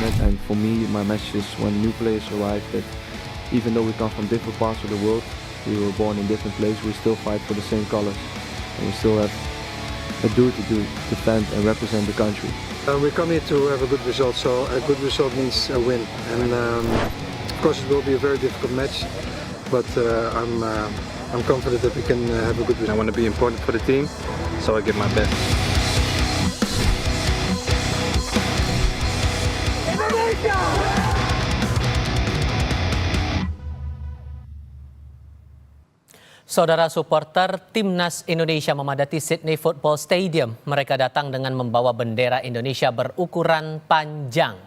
it. And for me, my message is when new players arrive that even though we come from different parts of the world, we were born in different places, we still fight for the same colors. And we still have a duty to defend and represent the country. We come here to have a good result, so a good result means a win. And of course it will be a very difficult match, but I'm confident that we can have a good result. I want to be important for the team, so I give my best. Saudara supporter Timnas Indonesia memadati Sydney Football Stadium. Mereka datang dengan membawa bendera Indonesia berukuran panjang.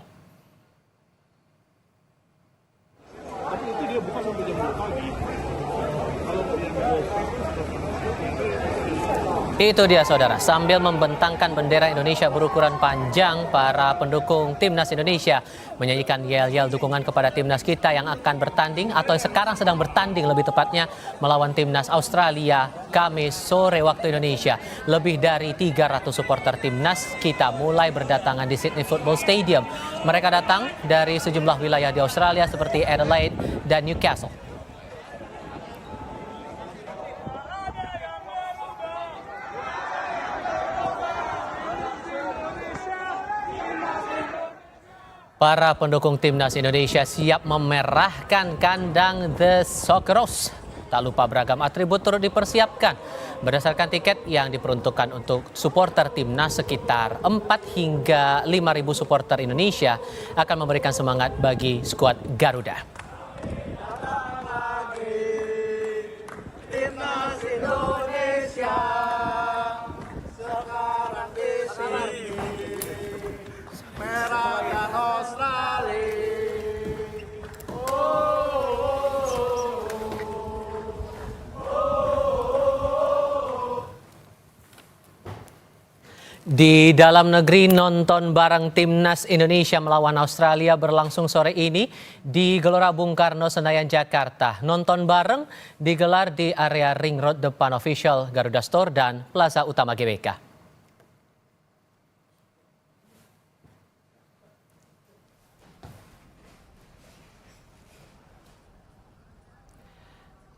Itu dia saudara, sambil membentangkan bendera Indonesia berukuran panjang, para pendukung Timnas Indonesia menyanyikan yel-yel dukungan kepada Timnas kita yang akan bertanding atau sekarang sedang bertanding lebih tepatnya melawan Timnas Australia Kamis sore waktu Indonesia. Lebih dari 300 supporter Timnas kita mulai berdatangan di Sydney Football Stadium. Mereka datang dari sejumlah wilayah di Australia seperti Adelaide dan Newcastle. Para pendukung Timnas Indonesia siap memerahkan kandang The Socceroos. Tak lupa beragam atribut turut dipersiapkan. Berdasarkan tiket yang diperuntukkan untuk supporter Timnas, sekitar 4 hingga 5.000 supporter Indonesia akan memberikan semangat bagi skuad Garuda. Timnas Indonesia sekarang di sini. Merah dan Australia. Di dalam negeri, nonton bareng Timnas Indonesia melawan Australia berlangsung sore ini di Gelora Bung Karno, Senayan, Jakarta. Nonton bareng digelar di area Ring Road depan official Garuda Store dan Plaza Utama GBK.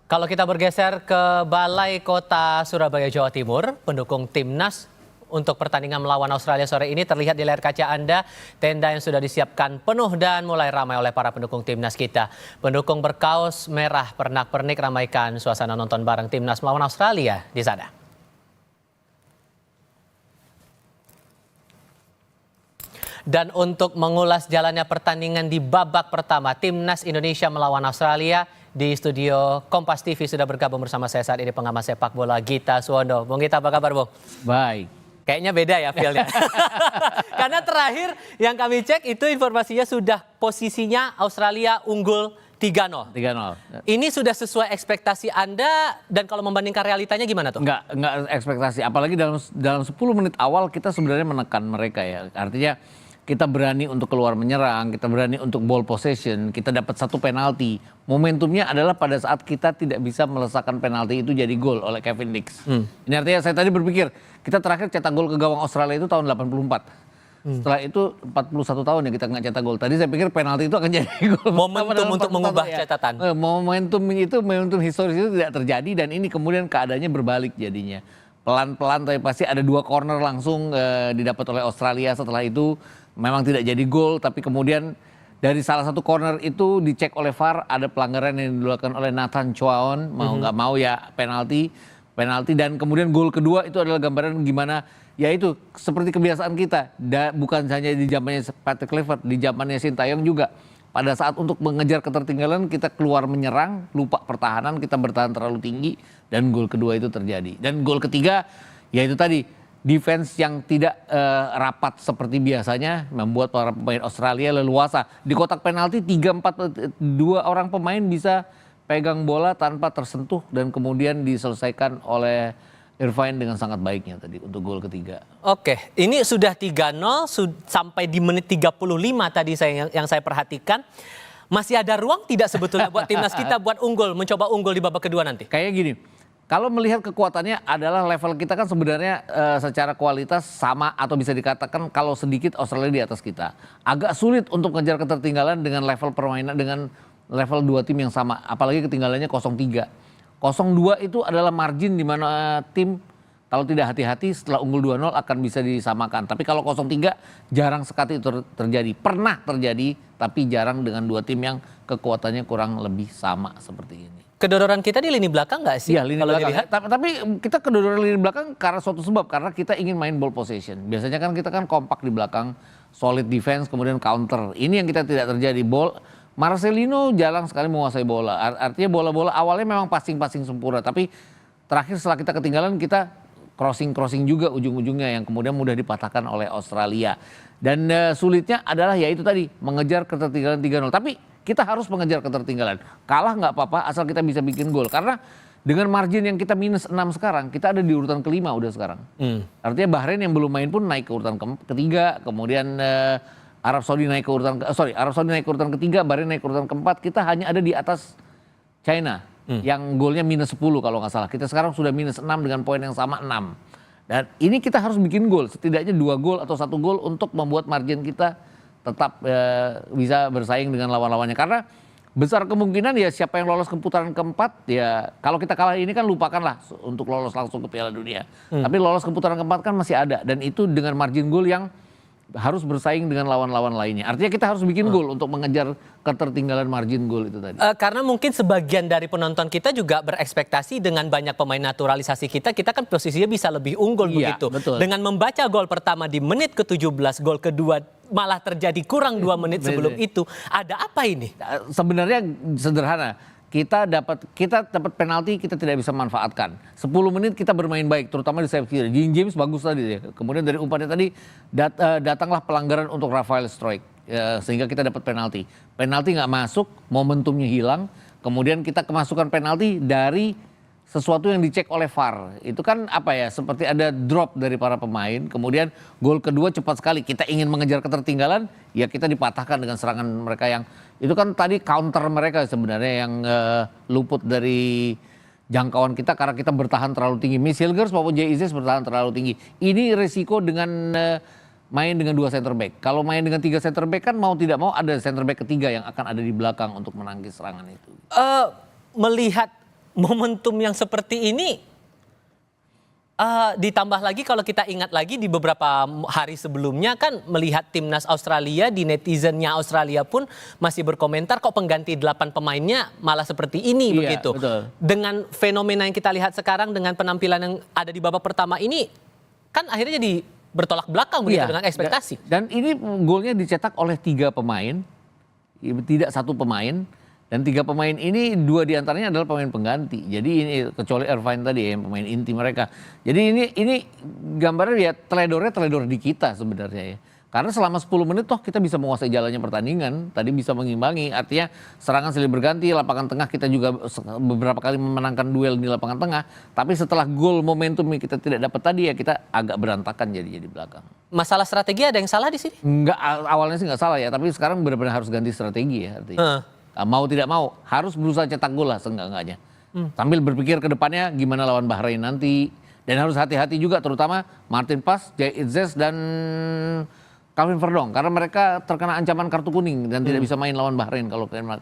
Kalau kita bergeser ke Balai Kota Surabaya, Jawa Timur, pendukung Timnas untuk pertandingan melawan Australia sore ini terlihat di layar kaca Anda, tenda yang sudah disiapkan penuh dan mulai ramai oleh para pendukung Timnas kita. Pendukung berkaos merah pernak-pernik ramaikan suasana nonton bareng Timnas melawan Australia di sana. Dan untuk mengulas jalannya pertandingan di babak pertama Timnas Indonesia melawan Australia, di studio Kompas TV sudah bergabung bersama saya saat ini pengamat sepak bola Gita Suwondo. Bung Gita, apa kabar, Bung? Baik. Kayaknya beda ya feel-nya. Karena terakhir yang kami cek itu informasinya sudah posisinya Australia unggul 3-0. 3-0. Ini sudah sesuai ekspektasi Anda, dan kalau membandingkan realitanya gimana tuh? Enggak ekspektasi. Apalagi dalam 10 menit awal kita sebenarnya menekan mereka ya. Artinya kita berani untuk keluar menyerang, kita berani untuk ball possession, kita dapat 1 penalti. Momentumnya adalah pada saat kita tidak bisa melesakkan penalti itu jadi gol oleh Kevin Dix. Ini artinya saya tadi berpikir, kita terakhir cetak gol ke gawang Australia itu tahun 84. Setelah itu 41 tahun ya kita nggak cetak gol. Tadi saya pikir penalti itu akan jadi gol. Momentum untuk mengubah catatan. Momentum historis itu tidak terjadi, dan ini kemudian keadaannya berbalik jadinya. Pelan-pelan tapi pasti ada 2 corner langsung didapat oleh Australia. Setelah itu memang tidak jadi gol, tapi kemudian dari salah satu corner itu dicek oleh VAR, ada pelanggaran yang dilakukan oleh Nathan Choaon, mau nggak mau ya penalti, dan kemudian gol kedua itu adalah gambaran gimana, ya itu seperti kebiasaan kita, bukan hanya di zamannya Patrick Kluivert, di zamannya Sintayong juga. Pada saat untuk mengejar ketertinggalan kita keluar menyerang, lupa pertahanan, kita bertahan terlalu tinggi, dan gol kedua itu terjadi. Dan gol ketiga, ya itu tadi, defense yang tidak rapat seperti biasanya membuat para pemain Australia leluasa. Di kotak penalti 2 orang pemain bisa pegang bola tanpa tersentuh, dan kemudian diselesaikan oleh Irfan dengan sangat baiknya tadi untuk gol ketiga. Oke, ini sudah 3-0 sampai di menit 35 tadi yang saya perhatikan. Masih ada ruang tidak sebetulnya buat Timnas kita buat mencoba unggul di babak kedua nanti? Kayak gini, kalau melihat kekuatannya adalah level kita kan sebenarnya secara kualitas sama atau bisa dikatakan kalau sedikit Australia di atas kita. Agak sulit untuk mengejar ketertinggalan dengan level permainan dengan level 2 tim yang sama, apalagi ketinggalannya 0-3. 0-2 itu adalah margin di mana tim kalau tidak hati-hati setelah unggul 2-0 akan bisa disamakan. Tapi kalau 0-3 jarang sekali itu terjadi. Pernah terjadi tapi jarang dengan dua tim yang kekuatannya kurang lebih sama seperti ini. Kedodoran kita di lini belakang nggak sih? Iya, lini kalau belakang. dilihat? Tapi kita kedodoran lini belakang karena suatu sebab, karena kita ingin main ball possession. Biasanya kan kita kan kompak di belakang, solid defense, kemudian counter. Ini yang kita tidak terjadi. Marcelino jarang sekali menguasai bola. Artinya bola-bola awalnya memang passing-passing sempurna, tapi terakhir setelah kita ketinggalan kita crossing juga ujung-ujungnya yang kemudian mudah dipatahkan oleh Australia. Dan sulitnya adalah yaitu tadi mengejar ketertinggalan 3-0. Tapi kita harus mengejar ketertinggalan. Kalah nggak apa-apa asal kita bisa bikin gol. Karena dengan margin yang kita minus 6 sekarang, kita ada di urutan kelima udah sekarang. Artinya Bahrain yang belum main pun naik ke urutan ketiga. Kemudian Arab Saudi naik ke urutan ketiga, Bahrain naik ke urutan keempat. Kita hanya ada di atas China yang golnya minus 10 kalau nggak salah. Kita sekarang sudah minus 6 dengan poin yang sama 6. Dan ini kita harus bikin gol, setidaknya 2 gol atau 1 gol untuk membuat margin kita tetap bisa bersaing dengan lawan-lawannya. Karena besar kemungkinan ya siapa yang lolos ke putaran keempat ya kalau kita kalah ini kan lupakanlah untuk lolos langsung ke Piala Dunia. Tapi lolos ke putaran keempat kan masih ada dan itu dengan margin gol yang harus bersaing dengan lawan-lawan lainnya. Artinya kita harus bikin gol untuk mengejar ketertinggalan margin gol itu tadi. Karena mungkin sebagian dari penonton kita juga berekspektasi dengan banyak pemain naturalisasi kita kan posisinya bisa lebih unggul begitu. Betul. Dengan membaca gol pertama di menit ke-17, gol kedua malah terjadi kurang 2 menit sebelum itu. Ada apa ini? Sebenarnya sederhana. Kita dapat penalti kita tidak bisa manfaatkan. 10 menit kita bermain baik terutama di sayap kiri. Dean James bagus tadi ya. Kemudian dari umpannya tadi datanglah pelanggaran untuk Rafael Struijk sehingga kita dapat penalti. Penalti nggak masuk, momentumnya hilang. Kemudian kita kemasukan penalti dari sesuatu yang dicek oleh VAR. Itu kan apa ya, seperti ada drop dari para pemain. Kemudian gol kedua cepat sekali. Kita ingin mengejar ketertinggalan, ya kita dipatahkan dengan serangan mereka yang itu kan tadi counter mereka sebenarnya yang luput dari jangkauan kita karena kita bertahan terlalu tinggi. Miss Hilgers maupun Jay Isis bertahan terlalu tinggi. Ini resiko dengan main dengan 2 center back. Kalau main dengan 3 center back kan mau tidak mau ada center back ketiga yang akan ada di belakang untuk menangkis serangan itu. Melihat momentum yang seperti ini, ditambah lagi kalau kita ingat lagi di beberapa hari sebelumnya kan melihat timnas Australia, di netizennya Australia pun masih berkomentar kok pengganti 8 pemainnya malah seperti ini begitu. Betul. Dengan fenomena yang kita lihat sekarang dengan penampilan yang ada di babak pertama ini kan akhirnya jadi bertolak belakang begitu dengan ekspektasi. Dan ini golnya dicetak oleh 3 pemain, tidak 1 pemain. Dan 3 pemain ini 2 diantaranya adalah pemain pengganti. Jadi ini kecuali Irvine tadi ya, pemain inti mereka. Jadi ini gambarnya ya teledor di kita sebenarnya ya. Karena selama 10 menit toh kita bisa menguasai jalannya pertandingan. Tadi bisa mengimbangi, artinya serangan silih berganti, lapangan tengah kita juga beberapa kali memenangkan duel di lapangan tengah. Tapi setelah gol momentum yang kita tidak dapat tadi ya kita agak berantakan jadi belakang. Masalah strategi ada yang salah di sini? Enggak, awalnya sih enggak salah ya. Tapi sekarang benar-benar harus ganti strategi ya artinya. Mau tidak mau harus berusaha cetak gol lah seenggak-enggaknya. Sambil berpikir ke depannya gimana lawan Bahrain nanti. Dan harus hati-hati juga terutama Martin Pas, Jay Izzes dan Calvin Verdong. Karena mereka terkena ancaman kartu kuning dan tidak bisa main lawan Bahrain kalau kalian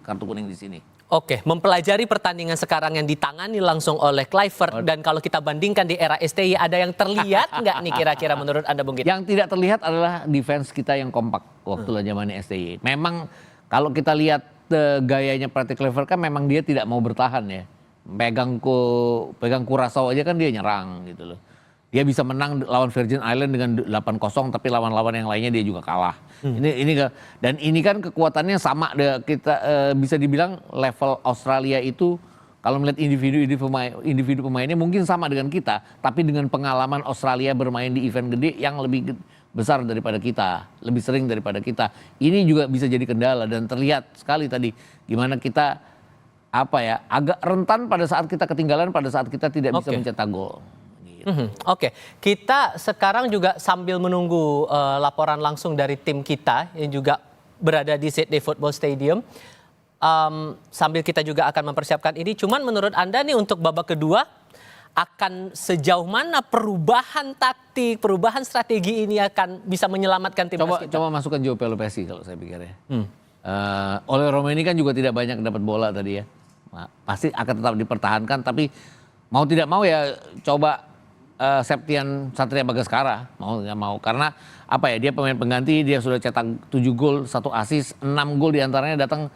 kartu kuning di sini. Oke, mempelajari pertandingan sekarang yang ditangani langsung oleh Kluivert dan kalau kita bandingkan di era STY ada yang terlihat nggak nih kira-kira menurut Anda Bung Git? Yang tidak terlihat adalah defense kita yang kompak waktu zamannya STY. Memang kalau kita lihat gayanya Patrick Kluivert kan memang dia tidak mau bertahan ya. Pegang Curaçao aja kan dia nyerang gitu loh. Dia bisa menang lawan Virgin Island dengan 8-0 tapi lawan-lawan yang lainnya dia juga kalah. Dan ini kan kekuatannya sama kita bisa dibilang level Australia itu kalau melihat individu pemainnya mungkin sama dengan kita, tapi dengan pengalaman Australia bermain di event gede yang lebih besar daripada kita, lebih sering daripada kita. Ini juga bisa jadi kendala dan terlihat sekali tadi gimana kita agak rentan pada saat kita ketinggalan, pada saat kita tidak bisa mencetak gol. Oke, kita sekarang juga sambil menunggu laporan langsung dari tim kita yang juga berada di Sydney Football Stadium. sambil kita juga akan mempersiapkan ini. Cuman menurut Anda nih untuk babak kedua akan sejauh mana perubahan taktik, perubahan strategi ini akan bisa menyelamatkan timnas kita? Coba masukkan Joao Pelopessi kalau saya pikir ya. Oleh Romeni kan juga tidak banyak dapat bola tadi ya. Nah, pasti akan tetap dipertahankan, tapi mau tidak mau ya coba Septian Satria Bagaskara, mau nggak mau, karena apa ya, dia pemain pengganti, dia sudah cetak 7 gol, 1 assist, 6 gol diantaranya datang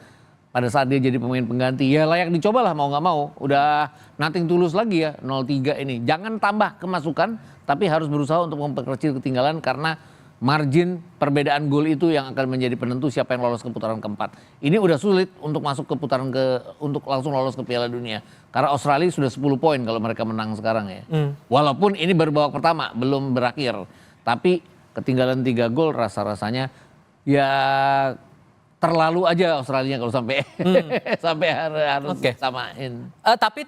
pada saat dia jadi pemain pengganti. Ya layak dicoba lah, mau nggak mau. Udah nothing tulus lagi ya 0-3 ini. Jangan tambah kemasukan, tapi harus berusaha untuk memperkecil ketinggalan, karena margin perbedaan gol itu yang akan menjadi penentu siapa yang lolos ke putaran keempat. Ini udah sulit untuk masuk ke putaran untuk langsung lolos ke Piala Dunia. Karena Australia sudah 10 poin kalau mereka menang sekarang ya. Walaupun ini baru babak pertama, belum berakhir. Tapi ketinggalan 3 gol rasa-rasanya ya terlalu aja Australia kalau sampai sampai harus samain. Tapi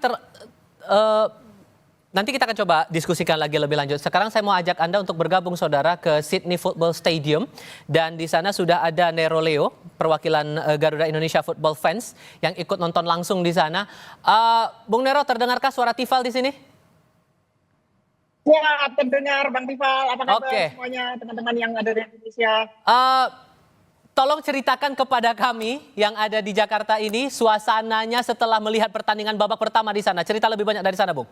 nanti kita akan coba diskusikan lagi lebih lanjut. Sekarang saya mau ajak Anda untuk bergabung saudara ke Sydney Football Stadium. Dan di sana sudah ada Nero Leo, perwakilan Garuda Indonesia Football Fans yang ikut nonton langsung di sana. Bung Nero, terdengarkah suara Tifal di sini? Ya, terdengar Bang Tifal. Apa kabar semuanya teman-teman yang ada di Indonesia? Tolong ceritakan kepada kami yang ada di Jakarta ini suasananya setelah melihat pertandingan babak pertama di sana. Cerita lebih banyak dari sana, Bung.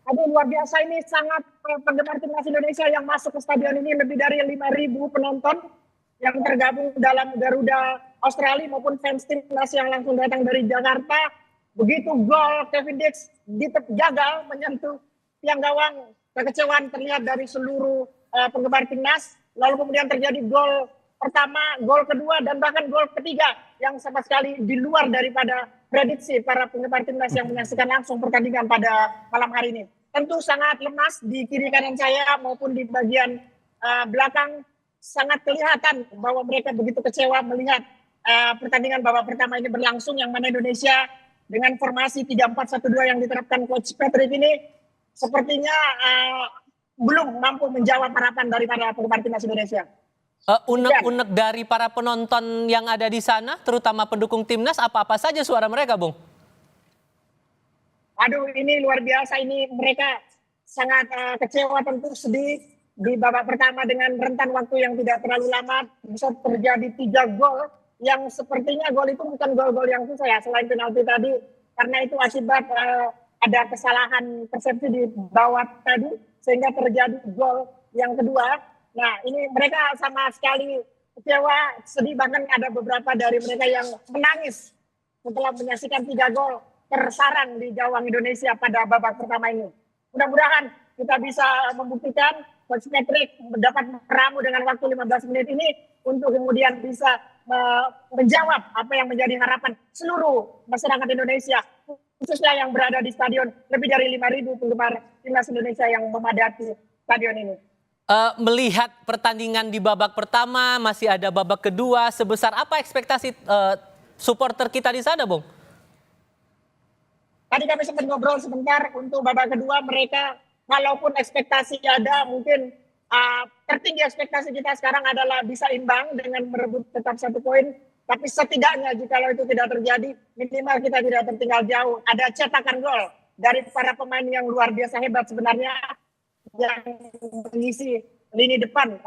Aduh, luar biasa, ini sangat penggemar timnas Indonesia yang masuk ke stadion ini, lebih dari 5.000 penonton yang tergabung dalam Garuda Australia maupun fans timnas yang langsung datang dari Jakarta. Begitu gol Kevin Dix gagal menyentuh tiang gawang, kekecewaan terlihat dari seluruh penggemar timnas. Lalu kemudian terjadi gol pertama, gol kedua, dan bahkan gol ketiga yang sama sekali di luar daripada prediksi para penggemar timnas yang menyaksikan langsung pertandingan pada malam hari ini. Tentu sangat lemas di kiri kanan saya maupun di bagian belakang, sangat kelihatan bahwa mereka begitu kecewa melihat pertandingan babak pertama ini berlangsung, yang mana Indonesia dengan formasi 3-4-1-2 yang diterapkan Coach Patrick ini sepertinya belum mampu menjawab harapan daripada penggemar timnas Indonesia. Unek-unek dari para penonton yang ada di sana, terutama pendukung timnas, apa-apa saja suara mereka, Bung? Aduh, ini luar biasa. Ini mereka sangat kecewa, tentu sedih di babak pertama dengan rentan waktu yang tidak terlalu lama. Bisa terjadi 3 gol yang sepertinya gol itu bukan gol-gol yang susah ya, selain penalti tadi. Karena itu akibat ada kesalahan persepsi di bawah tadi, sehingga terjadi gol yang kedua. Nah, ini mereka sama sekali kecewa, sedih, bahkan ada beberapa dari mereka yang menangis setelah menyaksikan 3 gol tersarang di gawang Indonesia pada babak pertama ini. Mudah-mudahan kita bisa membuktikan Coach Patrick dapat meramu dengan waktu 15 menit ini untuk kemudian bisa menjawab apa yang menjadi harapan seluruh masyarakat Indonesia, khususnya yang berada di stadion. Lebih dari 5.000 penggemar timnas Indonesia yang memadati stadion ini. Melihat pertandingan di babak pertama, masih ada babak kedua, sebesar apa ekspektasi supporter kita di sana, Bung? Tadi kami sempat ngobrol sebentar untuk babak kedua, mereka walaupun ekspektasi ada, mungkin tertinggi ekspektasi kita sekarang adalah bisa imbang dengan merebut tetap 1 poin. Tapi setidaknya jika itu tidak terjadi, minimal kita tidak tertinggal jauh. Ada cetakan gol dari para pemain yang luar biasa hebat sebenarnya, yang mengisi lini depan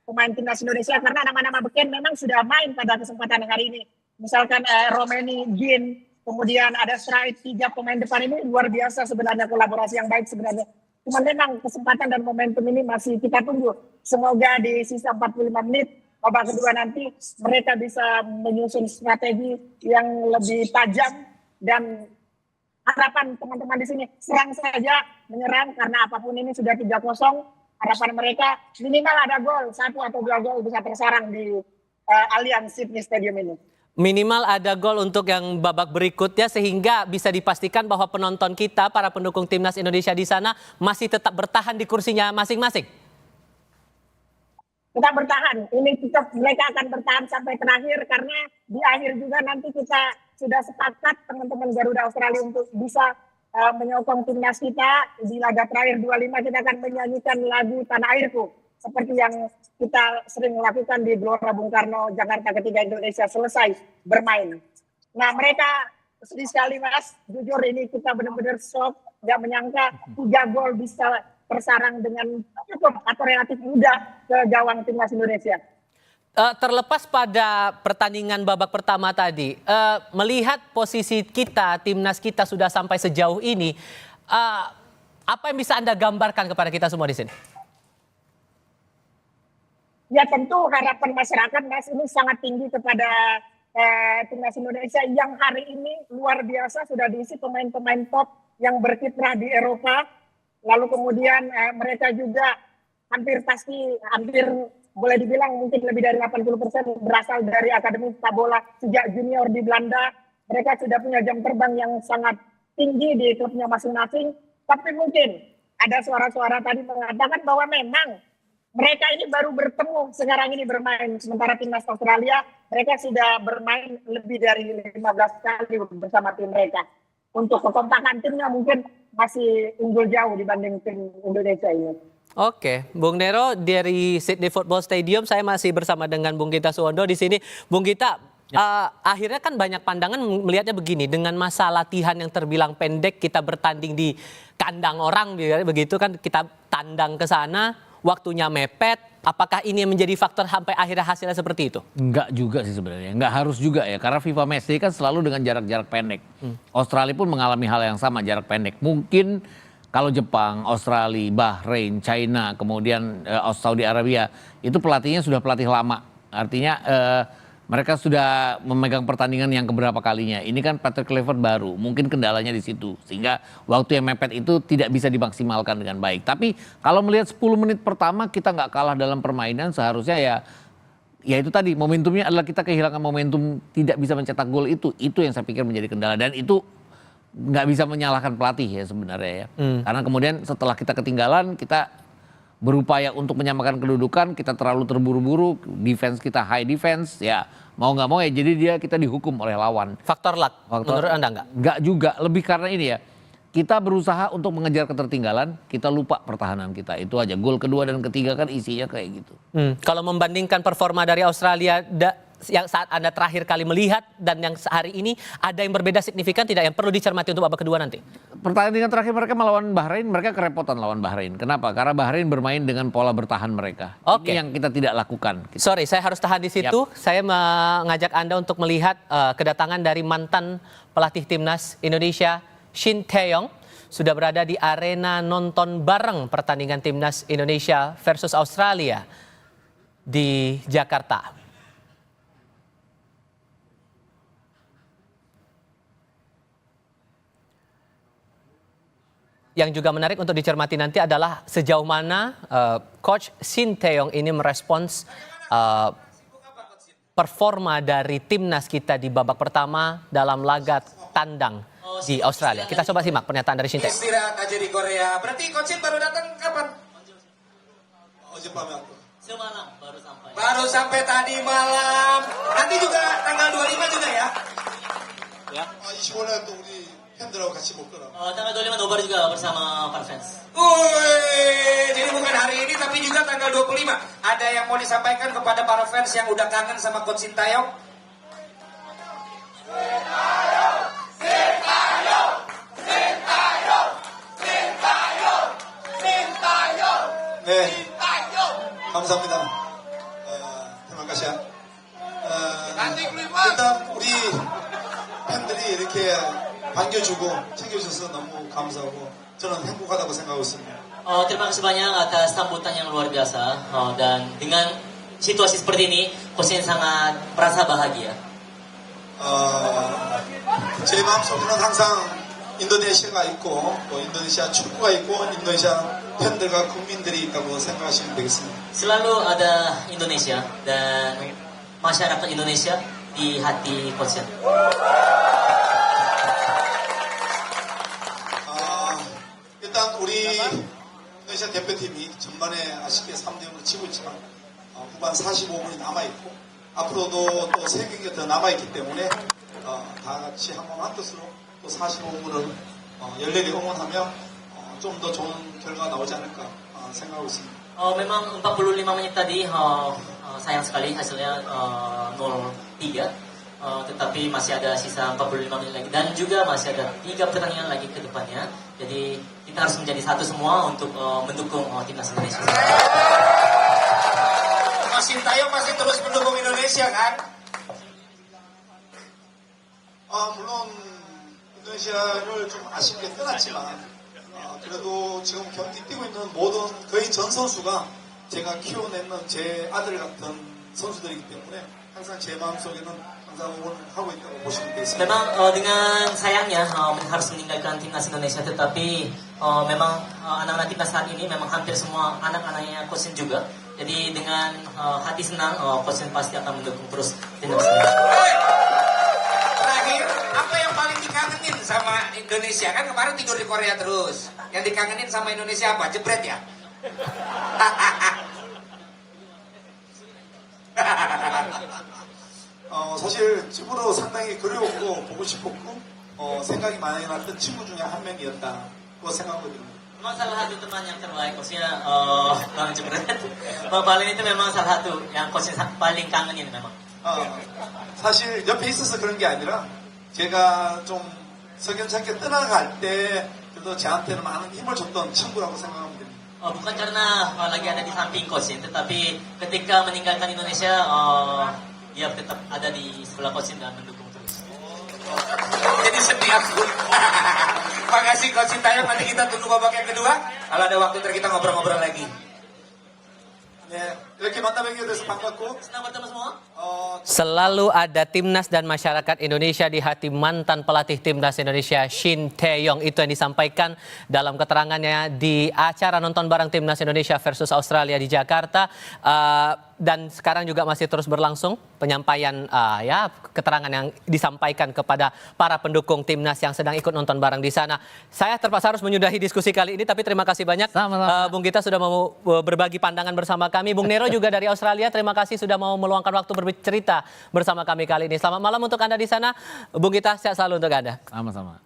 pemain timnas Indonesia, karena nama-nama beken memang sudah main pada kesempatan hari ini. Misalkan Romeni, Gin, kemudian ada Stride, 3 pemain depan ini luar biasa sebenarnya, kolaborasi yang baik sebenarnya. Cuma memang kesempatan dan momentum ini masih kita tunggu. Semoga di sisa 45 menit babak kedua nanti mereka bisa menyusun strategi yang lebih tajam, dan harapan teman-teman di sini serang saja, menyerang, karena apapun ini sudah 3-0. Harapan mereka minimal ada gol, 1 atau 2 gol bisa tersarang di Allianz Sydney Stadium ini. Minimal ada gol untuk yang babak berikutnya, sehingga bisa dipastikan bahwa penonton kita, para pendukung timnas Indonesia di sana masih tetap bertahan di kursinya masing-masing. Kita bertahan, ini mereka akan bertahan sampai terakhir, karena di akhir juga nanti kita sudah sepakat teman-teman Garuda Australia untuk bisa menyokong timnas kita. Di laga terakhir 25 kita akan menyanyikan lagu Tanah Airku seperti yang kita sering lakukan di Gelora Bung Karno, Jakarta ketika Indonesia selesai bermain. Nah, mereka sedih sekali, Mas. Jujur ini kita benar-benar shock, nggak menyangka 3 gol bisa tersarang dengan cukup atau relatif mudah ke gawang timnas Indonesia. Terlepas pada pertandingan babak pertama tadi, melihat posisi kita, timnas kita sudah sampai sejauh ini, apa yang bisa Anda gambarkan kepada kita semua di sini? Ya tentu harapan masyarakat, Mas, ini sangat tinggi kepada timnas Indonesia yang hari ini luar biasa sudah diisi pemain-pemain top yang berkiprah di Eropa. Lalu kemudian mereka juga hampir boleh dibilang mungkin lebih dari 80% berasal dari akademi sepak bola sejak junior di Belanda. Mereka sudah punya jam terbang yang sangat tinggi di klubnya masing-masing. Tapi mungkin ada suara-suara tadi mengatakan bahwa memang mereka ini baru bertemu sekarang ini bermain. Sementara timnas Australia mereka sudah bermain lebih dari 15 kali bersama tim mereka. Untuk kekompakan timnya mungkin masih unggul jauh dibanding tim Indonesia ini. Oke, Bung Nero dari Sydney Football Stadium, saya masih bersama dengan Bung Gita Suwondo di sini. Bung Gita, akhirnya kan banyak pandangan melihatnya begini, dengan masa latihan yang terbilang pendek, kita bertanding di kandang orang, begitu kan, kita tandang ke sana, waktunya mepet. Apakah ini yang menjadi faktor sampai akhirnya hasilnya seperti itu? Enggak juga sih sebenarnya, enggak harus juga ya, karena FIFA Matchday kan selalu dengan jarak-jarak pendek. Australia pun mengalami hal yang sama, jarak pendek. Mungkin kalau Jepang, Australia, Bahrain, China, kemudian Saudi Arabia, itu pelatihnya sudah pelatih lama. Artinya mereka sudah memegang pertandingan yang keberapa kalinya. Ini kan Patrick Kluivert baru, mungkin kendalanya di situ. Sehingga waktu yang mepet itu tidak bisa dimaksimalkan dengan baik. Tapi kalau melihat 10 menit pertama kita nggak kalah dalam permainan, seharusnya ya itu tadi, momentumnya adalah kita kehilangan momentum, tidak bisa mencetak gol itu. Itu yang saya pikir menjadi kendala, dan itu nggak bisa menyalahkan pelatih ya sebenarnya ya. Karena kemudian setelah kita ketinggalan, kita berupaya untuk menyamakan kedudukan, kita terlalu terburu-buru, defense kita high defense, ya mau nggak mau ya jadi kita dihukum oleh lawan. Faktor luck, menurut Anda nggak? Nggak juga, lebih karena ini ya, kita berusaha untuk mengejar ketertinggalan, kita lupa pertahanan kita, itu aja. Gol kedua dan ketiga kan isinya kayak gitu. Kalau membandingkan performa dari Australia yang saat Anda terakhir kali melihat dan yang hari ini, ada yang berbeda signifikan tidak yang perlu dicermati untuk babak kedua nanti? Pertandingan terakhir mereka melawan Bahrain, mereka kerepotan lawan Bahrain. Kenapa? Karena Bahrain bermain dengan pola bertahan mereka. Oke. Ini yang kita tidak lakukan. Sorry, saya harus tahan di situ. Saya mengajak Anda untuk melihat kedatangan dari mantan pelatih timnas Indonesia, Shin Tae-yong, sudah berada di arena nonton bareng pertandingan timnas Indonesia versus Australia di Jakarta. Yang juga menarik untuk dicermati nanti adalah sejauh mana Coach Shin Tae-yong ini merespons performa dari timnas kita di babak pertama dalam laga tandang di Australia. Kita coba simak pernyataan dari Shin Tae-yong. Istirahat aja di Korea. Berarti Coach Shin baru datang kapan? Semalam baru sampai. Baru sampai tadi malam. Nanti juga tanggal 25 juga ya? Ya. 25날 또 우리 팬들하고 같이 먹더라고. Tanggal 25 nobar juga bersama para fans. Wih, jadi bukan hari ini tapi juga tanggal 25. Ada yang mau disampaikan kepada para fans yang udah kangen sama Coach Shin Tae-yong? 네, 감사합니다. 대만가시아. 일단 우리 팬들이 이렇게 반겨주고 챙겨줘서 너무 감사하고 저는 행복하다고 생각하고 있습니다. Terima kasih banyak atas sambutan yang luar biasa dan dengan situasi seperti ini, Coach Shin sangat merasa bahagia. 제 마음속에는 항상 인도네시아가 있고 또 인도네시아 축구가 있고 인도네시아 팬들과 국민들이 있다고 생각하시면 되겠습니다. Selalu ada Indonesia dan masyarakat Indonesia di hati Coach Shin. 일단 우리 인도네시아 대표팀이 전반에 아쉽게 3대0으로 치고 있지만 후반 45분이 남아있고 앞으로도 또 3경기가 더 남아있기 때문에 다 같이 한번 한 뜻으로 또 45분을 열렬히 응원하며 좀 더 좋은 결과가 나오지 않을까 생각하고 있습니다. Memang 45 menit tadi sayang sekali hasilnya 0-3. Tetapi masih ada sisa 45 menit lagi dan juga masih ada 3 pertandingan lagi ke depannya. Jadi kita harus menjadi satu semua untuk mendukung timnas Indonesia. Mas Sintayong masih terus mendukung Indonesia kan? 물론 인도네시아를 좀 아쉽게 떠났지만 그래도 지금 경기 뛰고 있는 모든 거의 전 선수가 제가 키워내는 제 아들 같은 선수들이기 때문에 항상 제 마음속에는 항상 응원하고 있다고 보시면 되겠습니다. Memang dengan sayangnya harus meninggalkan timnas Indonesia, tetapi memang anak-anak timnas saat ini memang hampir semua anak-anaknya Coach Shin juga. Jadi dengan hati senang Coach Shin pasti akan mendukung terus timnas Indonesia. Terakhir, apa yang paling dikangenin sama Indonesia? Kan kemarin tidur di Korea terus. Yang dikangenin sama Indonesia apa? Jebret ya? 사실 집으로 상당히 그리웠고 보고 싶었고 생각이 많이 났던 친구 중에 한 명이었다고 생각하거든요. Memang salah satu teman yang terbaik, maksudnya Bang Jebret. Bang Balin itu memang salah satu yang Coach Shin paling kangenin memang. 사실 옆에 있어서 그런 게 아니라 제가 좀 석연찮게 떠나갈 때 그래도 저한테는 많은 힘을 줬던 친구라고 생각하면 됩니다. Bukan karena lagi ada di samping Coach Shin, tetapi ketika meninggalkan Indonesia, dia tetap ada di sebelah Coach Shin dan mendukung terus. Jadi sedih aku. Makasih Coach Sintayong, nanti kita tunggu babak yang kedua. Kalau ada waktu ntar kita ngobrol-ngobrol lagi. 네, 이렇게 만나뵙게 돼서 반갑고 Senang bertemu semua. Selalu ada timnas dan masyarakat Indonesia di hati mantan pelatih timnas Indonesia Shin Tae-yong. Itu yang disampaikan dalam keterangannya di acara nonton bareng timnas Indonesia versus Australia di Jakarta. Dan sekarang juga masih terus berlangsung penyampaian keterangan yang disampaikan kepada para pendukung timnas yang sedang ikut nonton bareng di sana. Saya terpaksa harus menyudahi diskusi kali ini, tapi terima kasih banyak Bung Gita sudah mau berbagi pandangan bersama kami. Bung Nero juga dari Australia, terima kasih sudah mau meluangkan waktu bercerita bersama kami kali ini. Selamat malam untuk Anda di sana. Bung Gita, sehat selalu untuk Anda. Sama-sama.